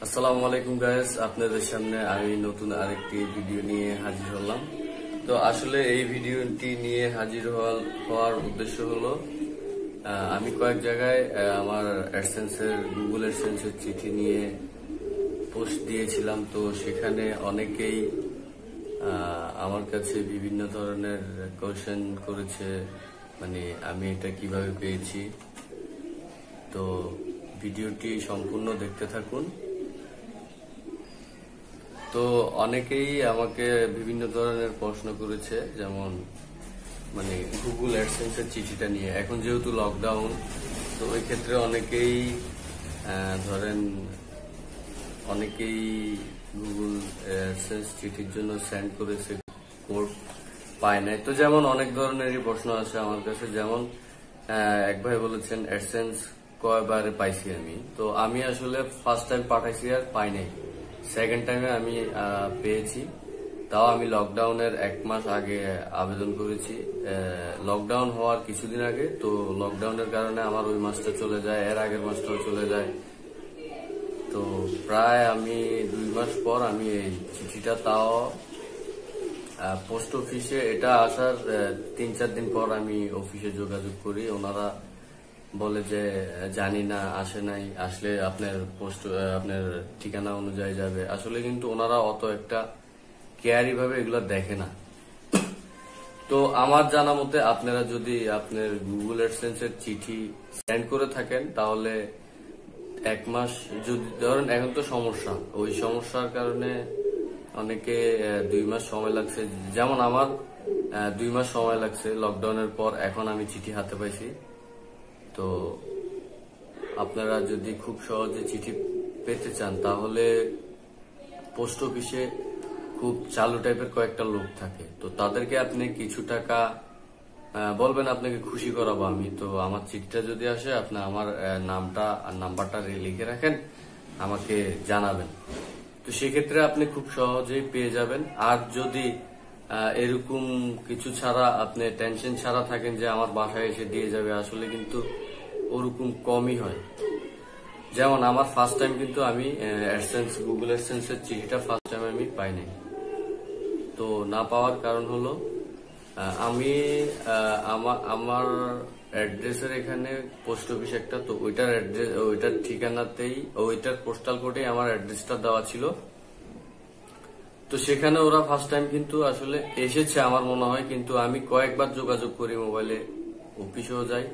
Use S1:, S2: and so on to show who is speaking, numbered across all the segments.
S1: আসসালামু আলাইকুম গাইস, আপনাদের সামনে আমি নতুন আরেকটি ভিডিও নিয়ে হাজির হলাম। তো আসলে এই ভিডিওটি নিয়ে হাজির হওয়ার উদ্দেশ্য হলো আমি কয়েক জায়গায় আমার গুগল অ্যাডসেন্সের চিঠি নিয়ে পোস্ট দিয়েছিলাম। তো সেখানে অনেকেই আমার কাছে বিভিন্ন ধরনের কোয়েশ্চেন করেছে, মানে আমি এটা কিভাবে পেয়েছি। তো ভিডিওটি সম্পূর্ণ দেখতে থাকুন। তো অনেকেই আমাকে বিভিন্ন ধরনের প্রশ্ন করেছে, যেমন মানে গুগল অ্যাডসেন্সের চিঠিটা নিয়ে। এখন যেহেতু লকডাউন, তো ওই ক্ষেত্রে অনেকেই অনেকেই গুগল অ্যাডসেন্স চিঠির জন্য সেন্ড করেছে, কোড পায় নাই। তো যেমন অনেক ধরনেরই প্রশ্ন আছে আমার কাছে, যেমন এক ভাই বলেছেন অ্যাডসেন্স কয়বারে পাইছি আমি। তো আমি আসলে ফার্স্ট টাইম পাঠাইছি আর পাই নাই, সেকেন্ড টাইমে আমি পেয়েছি। তাও আমি লকডাউনের 1 মাস আগে আবেদন করেছি, লকডাউন হওয়ার কিছুদিন আগে। তো লকডাউনের কারণে আমার ওই মাসটা চলে যায়, এর আগের মাসটাও চলে যায়। তো প্রায় আমি 2 মাস পর আমি এই চিঠিটা, তাও পোস্ট অফিসে এটা আসার 3-4 দিন পর আমি অফিসে যোগাযোগ করি। ওনারা বলে যে জানি না, আসে নাই, আসলে আপনার ঠিকানা অনুযায়ী যাবে। আসলে কিন্তু ওনারা অত একটা কেয়ারি ভাবে এগুলো দেখে না। তো আমার জানা মতে আপনারা যদি আপনার গুগল অ্যাডসেন্সের চিঠি সেন্ড করে থাকেন, তাহলে 1 মাস, যদি ধরেন এখন তো সমস্যা, ওই সমস্যার কারণে অনেকে 2 মাস সময় লাগছে। যেমন আমার 2 মাস সময় লাগছে লকডাউনের পর, এখন আমি চিঠি হাতে পাইছি। তো আপনারা যদি খুব সহজে চিঠি পেতে চান, তাহলে পোস্ট অফিসে খুব চালু টাইপের কয়েকটা লোক থাকে। তো তাদেরকে আপনি কিছু টাকা বলবেন, আপনাকে খুশি করাবো আমি। তো আমার চিঠিটা যদি আসে, আপনি আমার নামটা আর নাম্বারটা লিখে রাখেন, আমাকে জানাবেন। তো সেক্ষেত্রে আপনি খুব সহজেই পেয়ে যাবেন। আর যদি এরকম কিছু ছাড়া, আপনি টেনশন ছাড়া থাকেন যে আমার বাসায় এসে দিয়ে যাবে, আসলে কিন্তু ওরকম কমই হয়। যেমন আমার ফার্স্ট টাইম কিন্তু আমি গুগল অ্যাডসেন্সের চিঠিটা ফার্স্ট টাইম আমি পাই নাই। তো না পাওয়ার কারণ হলো আমি আমার অ্যাড্রেসের এখানে পোস্ট অফিস একটা, তো ওইটার ঠিকানাতেই, ওইটার পোস্টাল কোডে আমার অ্যাড্রেসটা দেওয়া ছিল। তো সেখানে ওরা ফার্স্ট টাইম কিন্তু আসলে এসেছে আমার মনে হয়, কিন্তু আমি কয়েকবার যোগাযোগ করি, মোবাইলে অফিসেও যাই,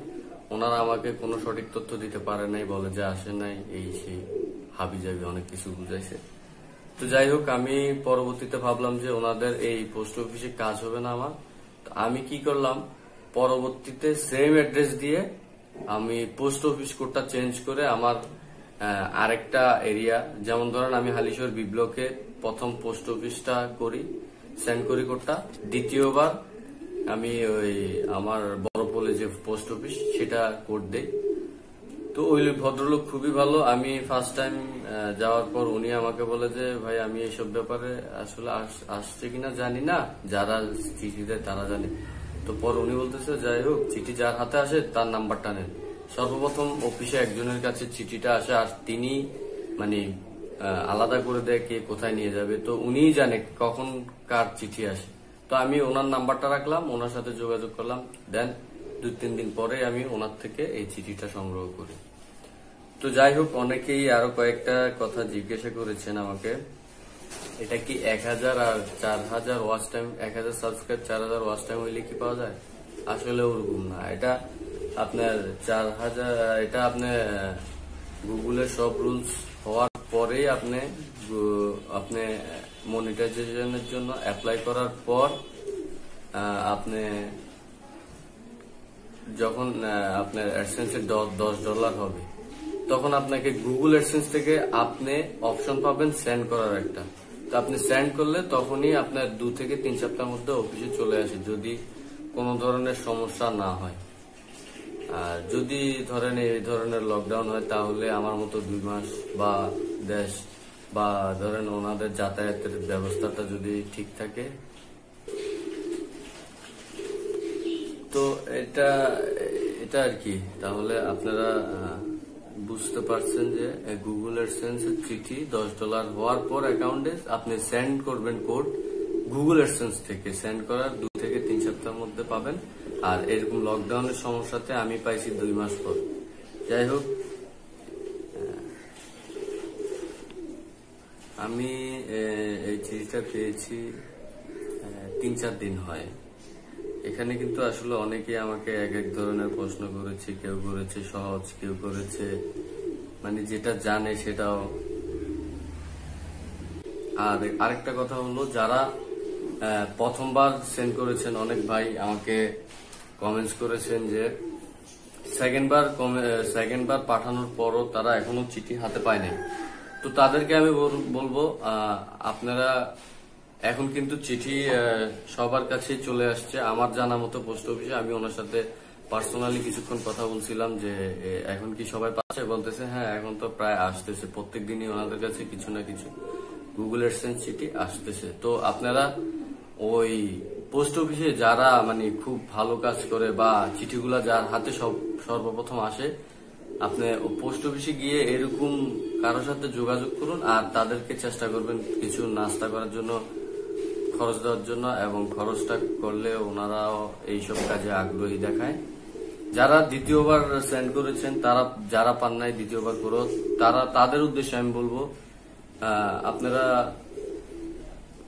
S1: ওনারা আমাকে কোনো সঠিক তথ্য দিতে পারে নাই, বলে যে আসে নাই, এই সেই হাবি যাবি অনেক কিছু বুঝাইছে। তো যাই হোক, আমি পরবর্তীতে ভাবলাম যে ওনাদের এই পোস্ট অফিসে কাজ হবে না আমার। আমি কি করলাম, পরবর্তীতে সেম অ্যাড্রেস দিয়ে আমি পোস্ট অফিস কোডটা চেঞ্জ করে আমার আরেকটা এরিয়া, যেমন ধরেন আমি হালিশহর বি ব্লকে প্রথম পোস্ট অফিসটা করি, সেন্ড করি কোডটা। দ্বিতীয়বার আমি ওই আমার বড়পোলে যে পোস্ট অফিস, সেটা কোড দেই। তো ওই ভদ্রলোক খুবই ভালো। আমি ফার্স্ট টাইম যাওয়ার পর উনি আমাকে বলে যে ভাই, আমি এইসব ব্যাপারে আসলে আসছে কিনা জানি না, যারা চিঠি দেয় তারা জানে। তো পর উনি বলতেছে, যাই হোক, চিঠি যার হাতে আসে তার নাম্বারটা নেন। সর্বপ্রথম অফিসে একজনের কাছে চিঠিটা আসে, আর তিনি মানে আলাদা করে দেয় কে কোথায় নিয়ে যাবে। তো উনিই জানে কখন কার চিঠি আসে। তো আমি ওনার নাম্বারটা রাখলাম, ওনার সাথে যোগাযোগ করলাম। দেন 2-3 দিন পরে আমি ওনার থেকে এই চিঠিটা সংগ্রহ করি। তো যাই হোক, অনেকেই আরো কয়েকটা কথা জিজ্ঞাসা করেছেন আমাকে, এটা কি 1000 আর 4000 watch time, 1000 subscribe 4000 watch time হইলে কি পাওয়া যায়? আসলে ওরকম না। এটা আপনার 4000, এটা আপনার গুগলের সব রুলস হওয়ার পরেই আপনি মনিটাইজেশনের জন্য অ্যাপ্লাই করার পর আপনি যখন আপনার অ্যাডসেন্সের $10 হবে, তখন আপনাকে গুগল অ্যাডসেন্স থেকে আপনি অপশন পাবেন সেন্ড করার একটা। তো আপনি সেন্ড করলে তখনই আপনার 2 থেকে 3 সপ্তাহের মধ্যে অফিসে চলে আসে, যদি কোনো ধরনের সমস্যা না হয়। আর যদি ধরেন এই ধরনের লকডাউন হয়, তাহলে আমার মতো 2 মাস বা দেশ, বা ধরেন ওনাদের যাতায়াতের ব্যবস্থাটা যদি ঠিক থাকে, তো এটা আর কি। তাহলে আপনারা বুঝতে পারছেন যে গুগল অ্যাডসেন্স এর চিঠি $10 হওয়ার পর অ্যাকাউন্টে আপনি সেন্ড করবেন কোড গুগল অ্যাডসেন্স থেকে। সেন্ড করার 2 থেকে 3 সপ্তাহের মধ্যে পাবেন। আর এরকম লকডাউনের সমস্যাতে আমি পাইছি 2 মাস পর। যাই হোক, আমি এই চিঠিটা পেয়েছি 3-4 দিন হয়। এখানে কিন্তু আসলে অনেকেই আমাকে এক এক ধরনের প্রশ্ন করেছে, কেউ করেছে সহজ, কেউ করেছে মানে যেটা জানে সেটাও। আর আরেকটা কথা হলো, যারা প্রথমবার সেন্ড করেছেন, অনেক ভাই আমাকে কমেন্টস করেছেন যে সেকেন্ড বার পাঠানোর পরও তারা এখনো চিঠি হাতে পায় নাই। তো তাদেরকে আমি বলবো, আপনারা এখন কিন্তু চিঠি সবার কাছে চলে আসছে। আমার জানা মতো পোস্ট অফিসে আমি ওনার সাথে পার্সোনালি কিছুক্ষণ কথা বলছিলাম যে এখন কি সবাই পাচ্ছে, বলতেছে হ্যাঁ এখন তো প্রায় আসতেছে, প্রত্যেক দিনই ওনাদের কাছে কিছু না কিছু গুগল অ্যাডসেন্স চিঠি আসতেছে। তো আপনারা ওই পোস্ট অফিসে যারা মানে খুব ভালো কাজ করে বা চিঠিগুলা যার হাতে সর্বপ্রথম আসে, আপনি পোস্ট অফিসে গিয়ে এরকম কারোর সাথে যোগাযোগ করুন আর তাদেরকে চেষ্টা করবেন কিছু নাস্তা করার জন্য খরচ দেওয়ার জন্য, এবং খরচটা করলে ওনারাও এইসব কাজে আগ্রহী দেখায়। যারা দ্বিতীয়বার সেন্ড করেছেন, তারা যারা পান নাই দ্বিতীয়বার করো, তাদের উদ্দেশ্যে আমি বলবো, আপনারা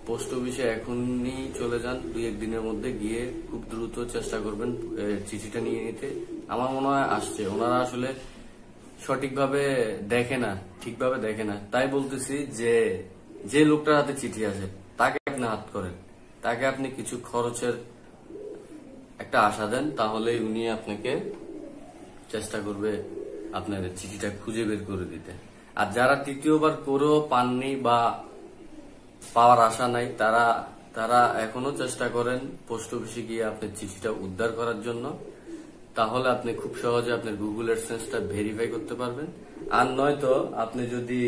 S1: পোস্ট অফিসে এখনই চলে যান, 2-1 দিনের মধ্যে গিয়ে খুব দ্রুত চেষ্টা করবেন চিঠিটা নিয়ে নিতে। আমার মনে হয় আসছে। ওনারা আসলে সঠিকভাবে ঠিকভাবে দেখে না। তাই বলতেছি যে লোকটার হাতে চিঠি আছে তাকে আপনি হাত করেন, তাকে আপনি কিছু খরচের একটা আশা দেন, তাহলে উনি আপনাকে চেষ্টা করবে আপনার চিঠিটা খুঁজে বের করে দিতে। আর যারা তৃতীয়বার করেও পাননি বা পাওয়ার আশা নাই, তারা এখনো চেষ্টা করেন পোস্ট অফিসে গিয়ে আপনার চিঠিটা উদ্ধার করার জন্য। তাহলে আপনি খুব সহজে আপনার গুগল অ্যাডসেন্সটা ভেরিফাই করতে পারবেন। আর নয়তো আপনি যদি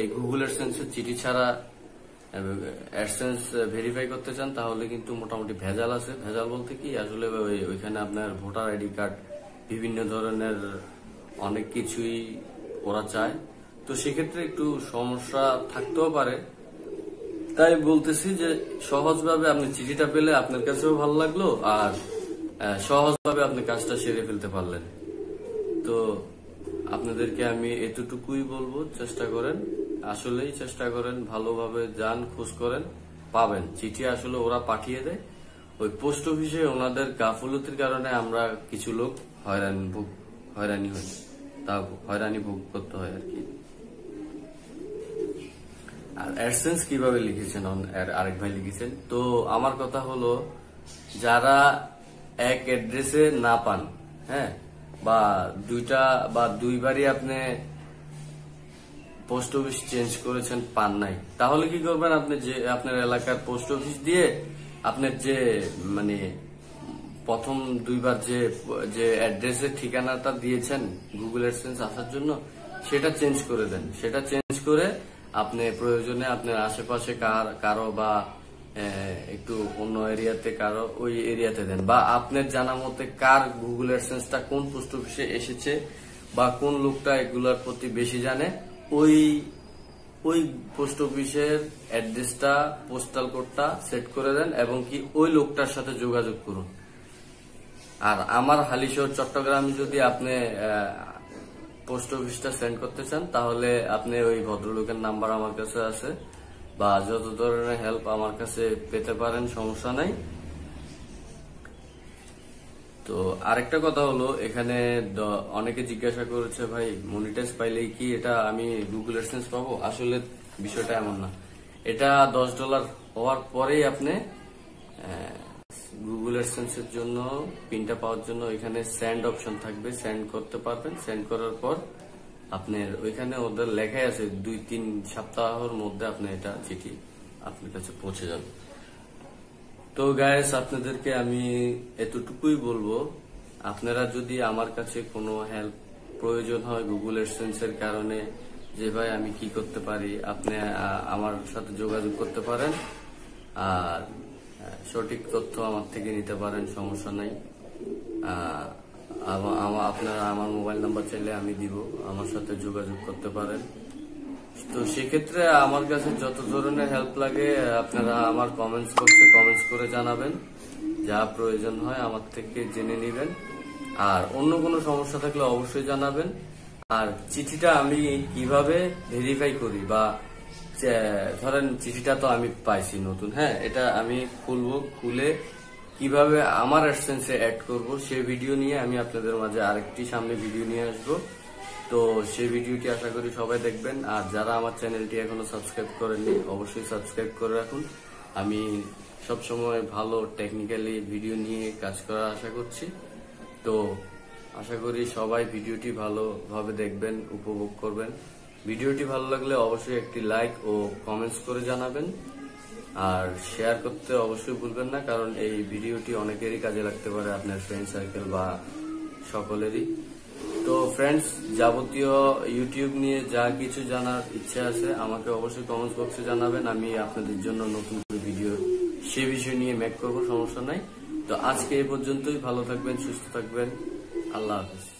S1: এই গুগল অ্যাডসেন্সের চিঠি ছাড়া অ্যাডসেন্স ভেরিফাই করতে চান, তাহলে কিন্তু মোটামুটি ভেজাল আছে। ভেজাল বলতে কি, আসলে ওইখানে আপনার ভোটার আইডি কার্ড, বিভিন্ন ধরনের অনেক কিছুই ওরা চায়। তো সেক্ষেত্রে একটু সমস্যা থাকতেও পারে। তাই বলতেছি যে সহজভাবে আপনি চিঠিটা পেলে আপনার কাছেও ভালো লাগলো, আর সহজভাবে আপনি কাজটা সেরে ফেলতে পারলেন। তো আপনাদেরকে আমি এতটুকুই বলবো, আসলেই চেষ্টা করেন, ভালোভাবে যান, খোঁজ করেন, পাবেন। চিঠি আসলে ওরা পাঠিয়ে দেয় ওই পোস্ট অফিসে। ওনাদের গাফলতির কারণে আমরা কিছু লোক হয়রানি হই, তা হয়রানি ভোগ করতে হয় আর কি। আর অ্যাডসেন্স কিভাবে লিখেছেন আরেক ভাই লিখেছেন। তো আমার কথা হলো, যারা এক অ্যাড্রেসে না পান, হ্যাঁ, বা দুইবারই আপনি পোস্ট অফিস চেঞ্জ করেছেন, পান নাই, তাহলে কি করবেন, আপনি যে আপনার এলাকার পোস্ট অফিস দিয়ে আপনার যে মানে প্রথম 2বার যে অ্যাড্রেসের ঠিকানাটা দিয়েছেন গুগল অ্যাডসেন্স আসার জন্য, সেটা চেঞ্জ করে দেন। সেটা চেঞ্জ করে আপনি প্রয়োজনে আপনার আশেপাশে কারো বা একটু অন্য এরিয়াতে কারো ওই এরিয়াতে দেন, বা আপনার জানা মতে কার গুগল অ্যাডসেন্সটা কোন পোস্ট অফিসে এসেছে বা কোন লোকটা এগুলোর প্রতি বেশি জানে, ওই পোস্ট অফিসের অ্যাড্রেসটা, পোস্টাল কোডটা সেট করে দেন, এবং কি ওই লোকটার সাথে যোগাযোগ করুন। আর আমার হালিশহর চট্টগ্রামে যদি আপনি পোস্ট অফিসটা সেন্ড করতে চান, তাহলে আপনি ওই ভদ্রলোকের নাম্বার আমার কাছে আছে, বা যত ধরনের হেল্প আমার কাছে পেতে পারেন, সমস্যা নাই। তো আরেকটা কথা হলো, এখানে অনেকে জিজ্ঞাসা করেছে, ভাই মনিটাইজ পাইলেই কি এটা আমি গুগল অ্যাডসেন্স পাবো? আসলে বিষয়টা এমন না। এটা $10 হওয়ার পরেই আপনি গুগল অ্যাডসেন্সের জন্য পিনটা পাওয়ার জন্য এখানে সেন্ড অপশন থাকবে, সেন্ড করতে পারবেন। সেন্ড করার পর আপনার ওইখানে ওদের লেখাই আছে 2-3 সপ্তাহের মধ্যে আপনি এটা চিঠি আপনার কাছে পৌঁছে যাবে। তো গাইস, আপনাদেরকে আমি এতটুকুই বলবো, আপনারা যদি আমার কাছে কোনো হেল্প প্রয়োজন হয় গুগল অ্যাডসেন্স এর কারণে, যে ভাই আমি কি করতে পারি, আপনি আমার সাথে যোগাযোগ করতে পারেন। আর সঠিক তথ্য আমার থেকে নিতে পারেন, সমস্যা নাই। আপনারা আমার মোবাইল নাম্বার চাইলে আমি দিব, আমার সাথে যোগাযোগ করতে পারেন। তো সেক্ষেত্রে আমার কাছে যত ধরনের হেল্প লাগে আপনারা আমার কমেন্টস বক্সে কমেন্টস করে জানাবেন, যা প্রয়োজন হয় আমার থেকে জেনে নেবেন। আর অন্য কোনো সমস্যা থাকলে অবশ্যই জানাবেন। আর চিঠিটা আমি কিভাবে ভেরিফাই করি, বা ধরেন চিঠিটা তো আমি পাইছি নতুন, হ্যাঁ, এটা আমি খুলবো, খুলে কিভাবে আমার অ্যাডসেন্সে অ্যাড করব সেই ভিডিও নিয়ে আমি আপনাদের মাঝে আরেকটি সামনে ভিডিও নিয়ে আসবো। তো সেই ভিডিওটি আশা করি সবাই দেখবেন। আর যারা আমার চ্যানেলটি এখনো সাবস্ক্রাইব করেননি অবশ্যই সাবস্ক্রাইব করে রাখুন। আমি সবসময় ভালো টেকনিক্যালি ভিডিও নিয়ে কাজ করার আশা করছি। তো আশা করি সবাই ভিডিওটি ভালোভাবে দেখবেন, উপভোগ করবেন। ভিডিওটি ভালো লাগলে অবশ্যই একটি লাইক ও কমেন্টস করে জানাবেন। আর শেয়ার করতে অবশ্যই ভুলবেন না, কারণ এই ভিডিওটি অনেকেরই কাজে লাগতে পারে, আপনার ফ্রেন্ড সার্কেল বা সকলেরই। তো ফ্রেন্ডস, যাবতীয় ইউটিউব নিয়ে যা কিছু জানার ইচ্ছা আছে আমাকে অবশ্যই কমেন্টস বক্সে জানাবেন। আমি আপনাদের জন্য নতুন করে ভিডিও সে বিষয় নিয়ে মেক করবো, সমস্যা নাই। তো আজকে এই পর্যন্তই। ভালো থাকবেন, সুস্থ থাকবেন। আল্লাহ হাফেজ।